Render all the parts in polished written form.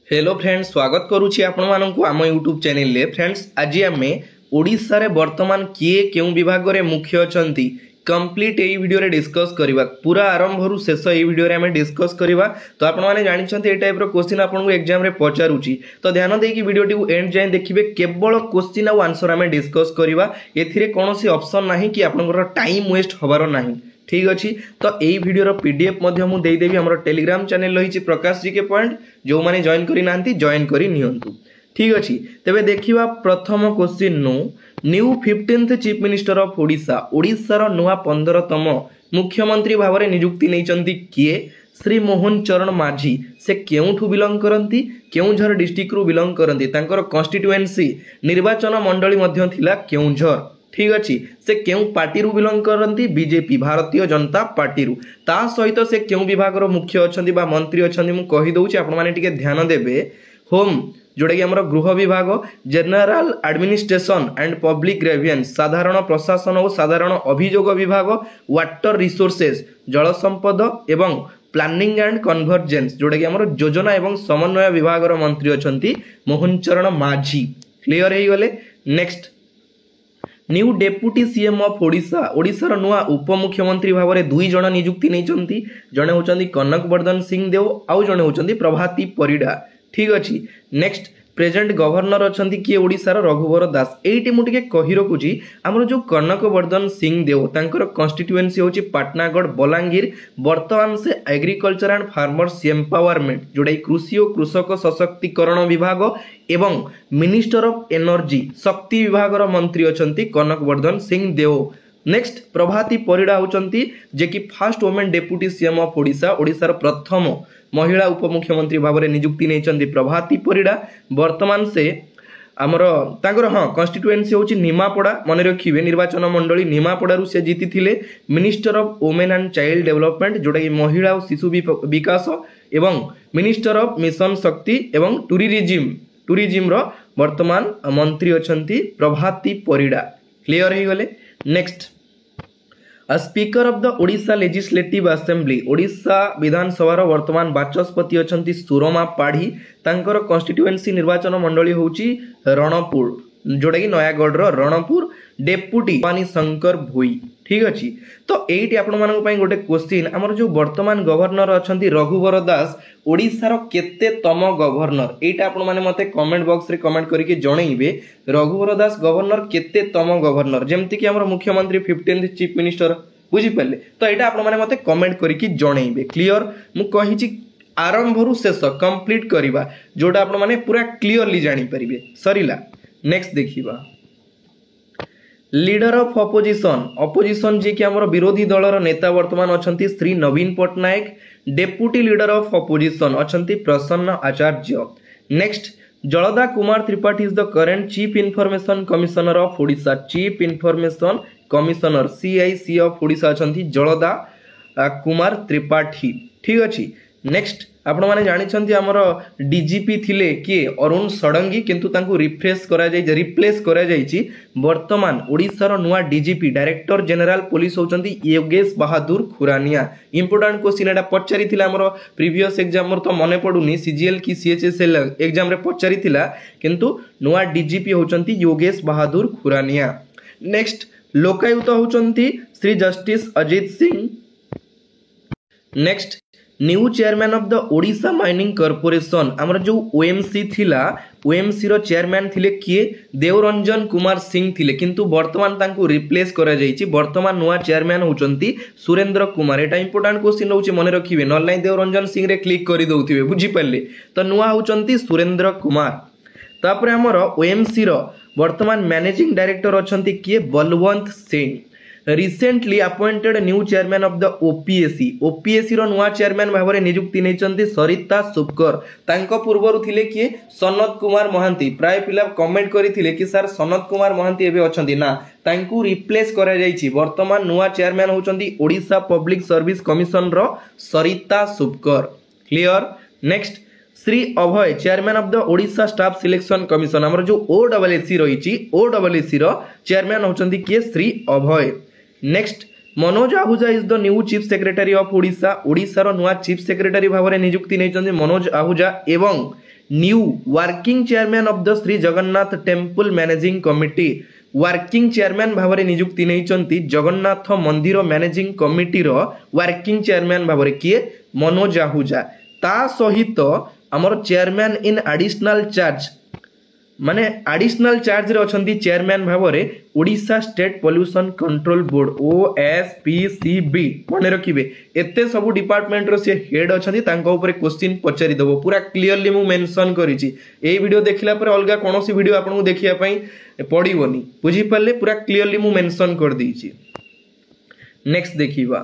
Hello friends, स्वागत करुछि आपण माननकु आम यूट्यूब चैनल ले। फ्रेंड्स, आज आमे ओडिसा रे वर्तमान किए केउ विभाग रे मुख्य अछंती कंप्लीट एई वीडियो रे डिस्कस करबा। पूरा आरंभ रु शेष एई वीडियो रे आमे डिस्कस करबा। तो आपण माने जानि छंती ए टाइप रो क्वेश्चन आपण को एग्जाम रे पचारुछि, तो ध्यान देकी वीडियो टी एंड जाय देखिबे। केवल क्वेश्चन आ आंसर आमे डिस्कस करबा। एथिरे कोनोसी ऑप्शन नाही कि आपनकर टाइम वेस्ट होबारो नाही। ठीक अच्छी, तो यही वीडियो पीडीएफ मुझे देदेवी। आम टेलीग्राम चैनल रही प्रकाश जी के पॉइंट, जो मैंने जॉइन करना जॉइन करनी। ठीक अच्छी, तेरे देखा प्रथम question new 15th chief minister of Odisha. ओडिशार नुआ 15तम मुख्यमंत्री भाव में नियुक्ति नहीं किए? श्री मोहन चरण माझी। से केउठू बिलंग करती? केउझर डिस्ट्रिक्ट रु बिलंग करती। तांकर कॉन्स्टिट्यूएंसी निर्वाचन मंडली मध्य थिला केउझर। ठीक अच्छी, से केउ पार्टी रु बिलंग करती? बीजेपी, भारतीय जनता पार्टी रु। ता सहित से केउ विभाग रो मुख्य अछंती बा मंत्री अछंती मु कहि दउची, आपण माने टिके ध्यान देबे। होम, जोडा कि हमर गृह विभाग, general administration and public grievance, साधारण प्रशासन और साधारण अभियोग विभाग, वाटर रिसोर्सेस, जल संपद एवं प्लानिंग एंड कन्वर्जेंस, जोडा कि हमर योजना एवं समन्वय विभाग रो मंत्री अछंती मोहन चरण माझी। क्लियर हे गले। Next, new deputy CM of Odisha. ओडिशार नुआ उपमुख्यमंत्री भाव में 2 जन नियुक्ति नहीं। जड़े होचंदी कनक वर्धन सिंह देव, आउ जड़े होचंदी प्रभाती परिडा। ठीक अच्छी। नेक्स्ट, प्रेजेंट गवर्नर अछंती किए? ओडिशार रघुवर दास। एइटी मु टिके कहि रखुची, हमर जो कनक वर्धन सिंह देव तांकर कॉन्स्टिट्यूएंसी होची पाटनागढ़ बलांगीर। वर्तमान से एग्रीकल्चर एंड फार्मर्स एम्पावरमेंट, जोड़ा कृषि और कृषक सशक्तिकरण विभाग एवं मिनिस्टर ऑफ एनर्जी शक्ति विभाग मंत्री अछंती कनक वर्धन सिंह देव। नेक्स्ट, प्रभाती परिडा होचंती जे कि first women deputy CM of Odisha. ओडिशार प्रथम महिला उपमुख्यमंत्री भाव में नियुक्ति नहीं प्रभाती परिडा। वर्तमान से आमर तांकर कॉन्स्टिट्यूएंसी होची निमापड़ा। मन रखिए, निर्वाचन मंडली निमापड़ारू से जीति थिले। Minister of women and child development, जोटा कि महिला और शिशु विकास एवं मिनिस्टर ऑफ मिशन शक्ति एवं टूरिज्म रो वर्तमान मंत्री अछंती प्रभाती परिडा। क्लियर हे गले। Next, speaker of the Odisha legislative assembly. Odisha Vidhan Sabha वर्तमान बाचस्पति अछंती सुरमा पाढ़ी। तांकर कॉन्स्टिट्यूएंसी निर्वाचन मंडली होची रणपुर, जोटा कि नयागढ़ रणपुर। डेप्यूटी पानी शंकर भोई। ठीक अच्छी, तो एइटी आपण मानक पई गोटे क्वेश्चन, हमर जो वर्तमान गवर्नर अछंती रघुवर दास, ओडिशार केते तम गवर्नर? एइटा आपण माने मते कमेंट बॉक्स रे कमेंट करके जणैबे। रघुवर दास गवर्नर केते तम गवर्नर? जेमति कि हमर मुख्यमंत्री 15th चीफ मिनिस्टर, बुझी पाले? तो एइटा आपण माने मते कमेंट करके जणैबे। क्लियर, मु कहिची आरंभ रु शेष कंप्लीट करिबा, जोटा आपण माने पूरा क्लियरली जानि परिबे। सरिला। नेक्स्ट देखिबा, लीडर ऑफ अपोजिशन जे कि हमर विरोधी दलर नेता वर्तमान अछंती Shri Naveen Patnaik. Deputy leader of opposition अछंती Prasanna Acharya. Next, Jalada Kumar Tripathy is the current chief information commissioner of Odisha. Chief information commissioner CIC of Odisha अछंती जलदा कुमार त्रिपाठी। ठीक अच्छी। नेक्स्ट, आपण माने जानिछंती हमर डीजीपी थिले किए? अरुण षडंगी, किंतु तांको रिप्लेस करा जायछि। वर्तमान ओडिशार नुआ डीजीपी डायरेक्टर जनरल पुलिस होचंती योगेश बहादुर खुरानिया। इंपोर्टेंट क्वेश्चन एटा पचारिथिला हमर प्रीवियस एग्जाम मोर तो मने पडुनी, CGL की CHSL एग्जाम रे पचारिथिला, किंतु नुआ डीजीपी होचंती योगेश बहादुर खुरानिया। नेक्स्ट, लोकायुक्त होचंती Shri justice Ajit Singh. Next, new chairman of the Odisha mining corporation. हमर जो OMC थिला, OMC रो चेयरमैन थिले किए? देवरंजन कुमार सिंह थिले, किंतु वर्तमान तांको रिप्लेस करा जायछि। वर्तमान नुआ चेयरमैन होचंती सुरेंद्र कुमार। एटा इंपोर्टेंट क्वेश्चन होछि, मन रखिबे। नॉनलाइन देवरंजन सिंह रे क्लिक करि दउथिबे, बुझी पाले? तो नुआ होचंती सुरेंद्र कुमार। तापर हमर OMC रो वर्तमान मैनेजिंग डायरेक्टर अछंती किए? Balwant Singh. Recently appointed new chairman of the OPSC रो नुआ चेयरमैन भाव में नियुक्ति नहीं सरिता सुपकर। तांको पूर्वरु थिले किए? सनत कुमार महांती। प्राय पिला कमेंट करथिले कि सर सनत कुमार महांती एबे अछंती ना, तांको रिप्लेस करा जायछि। वर्तमान नुआ चेयरमैन होचंती ओडिशा पब्लिक सर्विस कमिशन रो Sarita Supkar. Clear. Next, Shri Abhay chairman of the Odisha staff selection commission. हमर जो OSSC रहिछि, OSSC रो चेयरमैन होचंती किए? Shri Abhay. Next, Manoj Ahuja is the new chief secretary of Odisha. Odisha रो नुआ चीफ सेक्रेटरी भाव में नियुक्ति नहीं मनोज आहूजा एवं new working chairman of the Shri Jagannath temple managing committee working chairman भाव में नियुक्ति नहीं जगन्नाथ मंदिर मैनेजिंग कमिटी रो वर्किंग चेयरमैन भाव में किए मनोज आहूजा ता सहित आमर चेयरमैन इन एडिशनल चार्ज माने एडिशनल चार्ज रे अछंती चेयरमैन भाव में Odisha state pollution control board OSPCB मने रखिबे एते सब डिपार्टमेंट रो से हेड अछंती तांको ऊपर क्वेश्चन पचारि दबो पूरा क्लियरली मु मेंशन करिछि एई वीडियो देखिला पर अलगा कोनोसी वीडियो आपन देखिया पई पड़िबोनी बुझी पाले पूरा क्लियरली मु मेंशन कर दीछि। नेक्स्ट देखिबा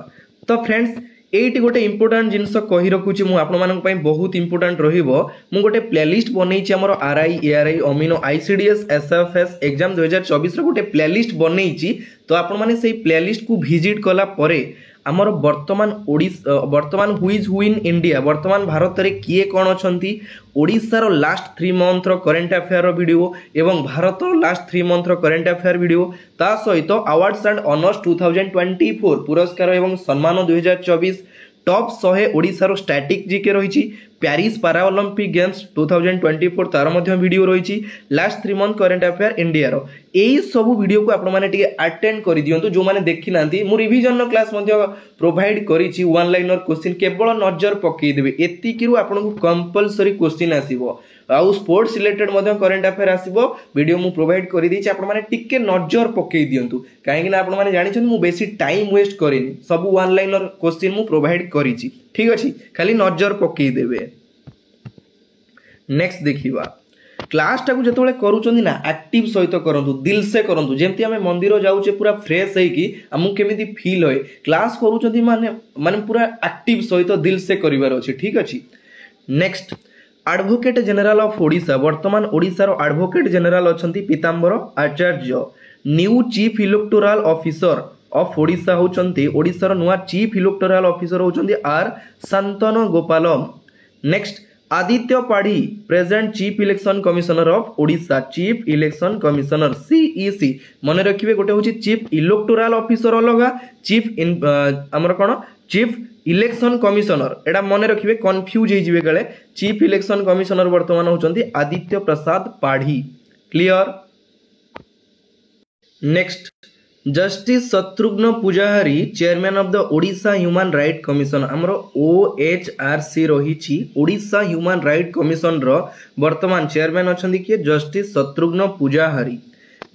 तो फ्रेंड्स एटी गोटे इंपोर्टेंट जिनस कही रखुची मु आपण मानक पई बहुत इंपोर्टेंट रहिबो मु गोटे प्लेलिस्ट बनैछि हमर RI ARI amino ICDS SFS exam 2024 रो गोटे प्लेलिस्ट बनैछि तो आपण माने सेही प्लेलिस्ट को विजिट कला परे आमर वर्तमान हुइज हु इन इंडिया वर्तमान भारत रे किए कोन अछंती ओडिसा रो लास्ट 3 मंथ रो करंट अफेयर रो वीडियो एवं भारत रो लास्ट 3 मंथ रो करंट अफेयर वीडियो ता सहित अवार्ड्स एंड ऑनर्स 2024 पुरस्कार एवं सम्मान 2024 टॉप 100 ओडिसा रो स्टैटिक जीके रहिछि पेरिस पैराओलंपिक गेम्स 2024 तार मध्य वीडियो रहिछि last 3 month current affair India रो एई सब वीडियो को आपण माने टिके अटेंड करि दियंतु जो माने देखि नांती मु रिवीजन नो क्लास मध्य प्रोवाइड करिछि वन लाइनर क्वेश्चन केवल नजर पकई देबे एतिकिरु आपण को कंपलसरी क्वेश्चन आसीबो आउ स्पोर्ट्स रिलेटेड मध्य करंट अफेयर आसीबो वीडियो मु प्रोवाइड करि दैछि आपण माने टिके नजर पकई दियंतु काहेकि ना आपण माने जानि छन मु बेसी टाइम वेस्ट करिनि सब वन लाइनर क्वेश्चन मु प्रोवाइड करिछि ठीक अछि खाली नजर पकई देबे। नेक्स्ट देखिबा क्लास टाकू जतबेले करूचंदी ना एक्टिव सहित करंतु दिल से करंतु जेमति हमें मंदिर जाउचे पूरा फ्रेश है कि हमु केमिति फील होय क्लास करूचंदी माने पूरा एक्टिव सहित दिल से करिवार अछि ठीक अछि। Next advocate general of Odisha वर्तमान ओडिसा रो एडवोकेट जनरल अछंती Pitambar Acharya new chief electoral officer of Odisha होचंती ओडिसा रो नुवा चीफ इलेक्टोरल ऑफिसर होचंती R Santhanu Gopalam. Next Aditya Padhi present chief election commissioner of Odisha chief election commissioner CEC मन रखिबे गोटे होची चीफ इलेक्टोरल ऑफिसर अलगा चीफ हमर कोन चीफ इलेक्शन कमिशनर एडा मन रखिबे कंफ्यूज हे जिवे गले चीफ इलेक्शन कमिशनर वर्तमान होचंती Aditya Prasad Padhi clear. Next justice Shatrughna Pujari chairman of the Odisha human right commission हमरो OHRC रही ओडिशा ह्यूमन राइट कमिशन रो वर्तमान चेयरमैन अछंती कि justice Shatrughna Pujari.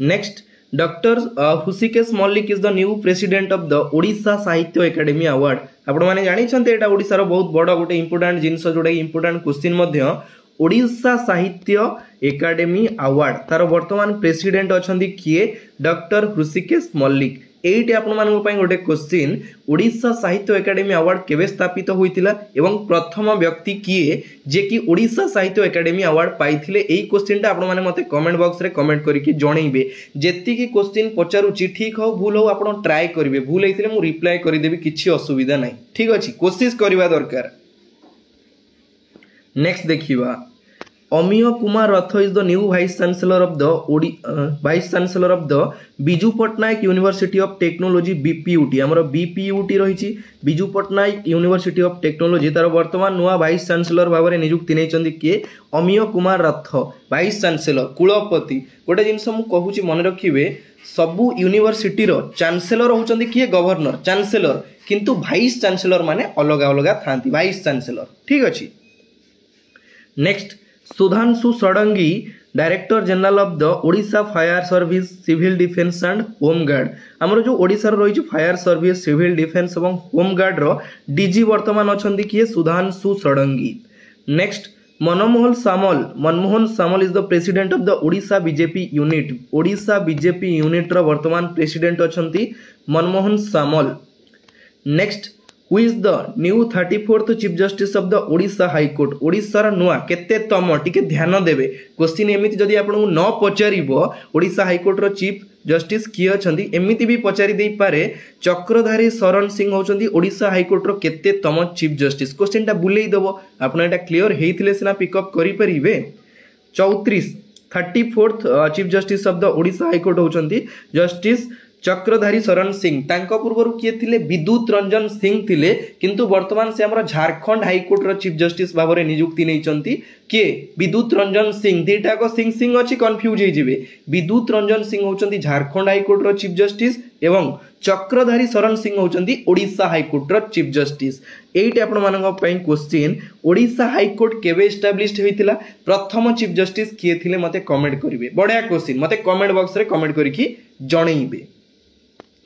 Next doctor Hrushikesh Mallik is the new president of the Odisha Sahitya academy award आपण माने जानि छन्ते एटा ओडिसा रो बहुत बड़ गोटे इंपोर्टेंट जिंस जोडे इंपोर्टेंट क्वेश्चन मध्य ओडिशा साहित्य एकेडमी अवार्ड तार वर्तमान प्रेसिडेंट अछंती किए डॉक्टर हृषिकेश मल्लिक एइटे आपण मानक पई गोटे question Odisha Sahitya academy award केबे स्थापित होइतिला एवं प्रथम व्यक्ति किए जे कि ओडिशा साहित्य एकेडमी अवार्ड पाइथिले एई क्वेश्चनटा आपण माने मते कमेंट बॉक्स रे कमेंट करिकि जणैबे जेति कि क्वेश्चन पचारुची ठीक हो भूल हो आपण ट्राई करिवे भूल हेतिले मु रिप्लाई करि देबी किछि असुविधा नै ठीक अछि कोशिश करिवा दरकार। नेक्स्ट देखिबा अमीय कुमार रथ is the new vice chancellor of the Biju Patnaik university of technology BPUT हमर BPUT रही Biju Patnaik university of technology तार वर्तमान नुआ वाइस चांसलर भाव में नियुक्ति नहीं किए अमीय कुमार रथ वाइस चांसलर कुलपति गोटे जिनस मु कहूची मन रखिबे सबु यूनिवर्सिटी रो चांसलर होचंदी किए गवर्नर चांसलर किंतु वाइस चांसलर माने अलग अलग थांती वाइस चांसलर ठीक अछि। Next Sudhanshu Shadangi director general of the Odisha fire service civil defence and home guard हमर जो ओडिसा रही फायर सर्विस सिविल डिफेंस और होम गार्ड रो डीजी वर्तमान अछंती किए Sudhanshu Shadangi. Next Manmohan Samal is the president of the Odisha BJP unit रो वर्तमान प्रेसिडेंट अछंती Manmohan Samal. Next who is the new 34th chief justice of the Odisha high court Odisha रा नुआ केते तम टिके ध्यान देबे क्वेश्चन एमिति जदि आपन न पचारिबो ओडिशा हाई कोर्ट रो चीफ जस्टिस किए अछंती एमिति भी पचारि देई पारे चक्रधारी शरण सिंह होचंती ओडिशा हाई कोर्ट रो केते तम चीफ जस्टिस क्वेश्चन टा बुलेई दबो आपन एटा क्लियर हेइथिले सिना पिकअप करि परिबे। 34th chief justice of the Odisha high court होचंती जस्टिस चक्रधारी शरण सिंह तांको पूर्वरु किए थिले विद्युत रंजन सिंह थिले किंतु वर्तमान से हमर झारखंड हाईकोर्ट रो चीफ जस्टिस भाबरे नियुक्ति नैचंती के विद्युत रंजन सिंह दीटा को सिंह सिंह अछि कंफ्यूज हे जिवे विद्युत रंजन सिंह होचंती झारखंड हाईकोर्ट रो चीफ जस्टिस एवं चक्रधारी शरण सिंह होचंती ओडिशा हाईकोर्ट रो चीफ जस्टिस एइटे आपण मानक पई क्वेश्चन ओडिशा हाईकोर्ट केबे एस्टैब्लिश्ड होइतिला प्रथम चीफ जस्टिस किए थिले मते कमेंट करिवे बढ़िया क्वेश्चन मते कमेंट बॉक्स रे कमेंट करिकि जणैबे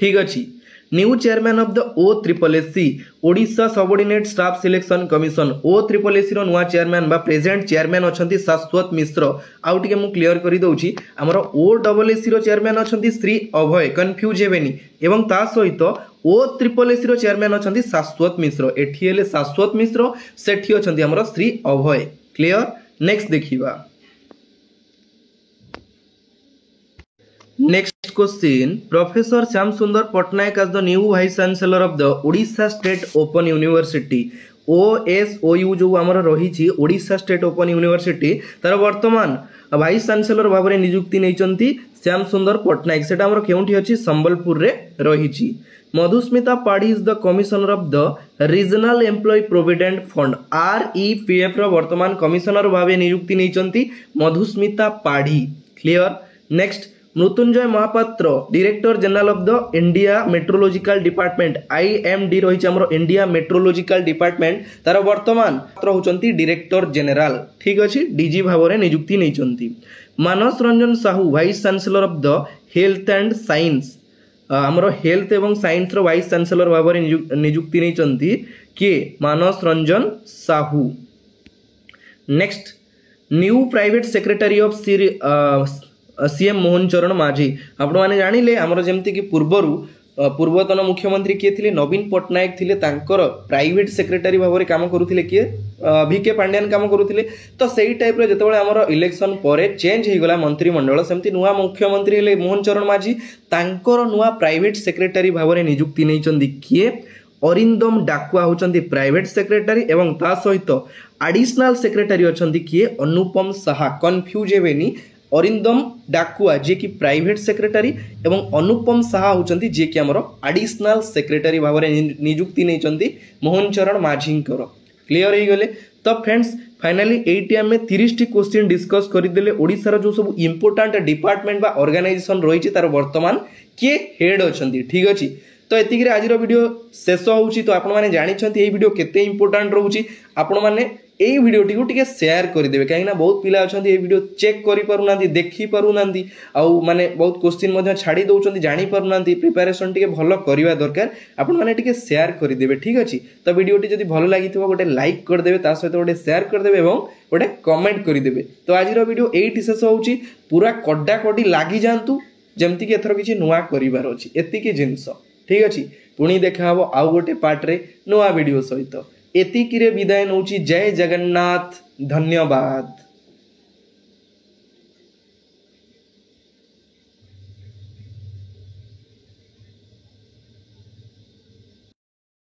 ठीक अच्छी new chairman of the OSSC Odisha subordinate staff selection commission OSSC रो नुआ चेयरमैन बा प्रेजेंट चेयरमैन अछंती शाश्वत मिश्र आउ टिके मु क्लियर करि दउची हमर OSSC रो चेयरमैन अछंती श्री अभय कंफ्यूज हेबेनी एवं ता सहित OSSC रो चेयरमैन अछंती शाश्वत मिश्र एठी हेले शाश्वत मिश्र सेठी अछंती हमर श्री अभय क्लियर नेक्स्ट देखिबा Next question Professor Shyam Sundar Patnaik as the new Vice Chancellor of the Odisha State Open University OSOU जो आमर रही ओडिशा स्टेट ओपन यूनिवर्सिटी तार वर्तमान वाइस चांसेलर भाव में नियुक्ति नहीं श्याम सुंदर पट्टनायक से केउठी अछि संबलपुर रे रही Madhusmita Padhi is the commissioner of the regional employ provident fund REPF रो वर्तमान कमिशनर भाव नियुक्ति नहीं Madhusmita Padhi clear next Mrityunjay Mohapatra director general of the India meteorological department IMD रही हमर इंडिया मेट्रोलॉजिकल डिपार्टमेंट तार वर्तमान पात्र होचंती डायरेक्टर जनरल ठीक अछि DG भाव में नियुक्ति नहीं Manas Ranjan Sahoo vice chancellor of the health and science हमर हेल्थ एवं साइंस रो वाइस चांसेलर भाव में नियुक्ति नहीं के Manas Ranjan Sahoo next new private secretary of CM Mohan Charan Majhi आपण माने जानिले हमर जेमति कि पूर्वतन मुख्यमंत्री किए थिले नवीन पट्टनायक थिले तांकर प्राइवेट सेक्रेटरी भाव में काम करुथिले किए VK पांड्यान काम करुथिले तो सेही टाइप रे जतबेले हमर इलेक्शन परे चेंज हे गला मंत्रिमंडल सेमति नुवा मुख्यमंत्री हेले मोहन चरण माझी तांकर नुवा प्राइवेट सेक्रेटरी भाव में नियुक्ति नै चंदी किए अरिंदम डाकुआ होचंदी प्राइवेट सेक्रेटरी एवं ता सहित एडिशनल सेक्रेटरी अछंदी किए अनुपम साहा कंफ्यूज हेबेनी अरिंदम डाकुआ जे कि प्राइवेट सेक्रेटरी एवं अनुपम साहा होचंती जे कि हमर एडिशनल सेक्रेटरी भाव में नियुक्ति नहीं मोहन चरण माझींकर क्लियर हो गले तो फ्रेंड्स फाइनली एटी आम 30 टी क्वेश्चन डिस्कस करदेले ओडिसा जो सब इंपोर्टेंट डिपार्टमेंट बा ऑर्गेनाइजेशन रही तार वर्तमान किए हेड अछंती ठीक अछि तो एतिक आज वीडियो शेष होउची तो आपण माने जानि छंती ए वीडियो केते इंपोर्टेंट रहउची आपण माने এই ভিডিওটি টিকে शेयर करदेवे कहीं बहुत पिला अच्छा ये वीडियो चेक करूना देखी पारूना आउ माने बहुत क्वेश्चन छाड़ी दौरान जानी पारूना प्रिपेरेसन टिके भल करवा दरकार आपण माने टिके शेयर करदेवे ठीक अच्छे तो वीडियोटी जब भल लगी गोटे लाइक करदेवे ता सहित गोटे शेयर करदेवे और गोटे कमेंट करदेवे तो आज वीडियो ये शेष होउची पूरा कड्डा कड्डी लगी जातु जमती कि एथर किसी नुआ करिवार अछि एतिकी जिंस ठीक अच्छे पुणी देखा हम आउ गोटे पार्ट रे नुआ वीडियो सहित एतिकी रे विदाय नौची जय जगन्नाथ धन्यवाद।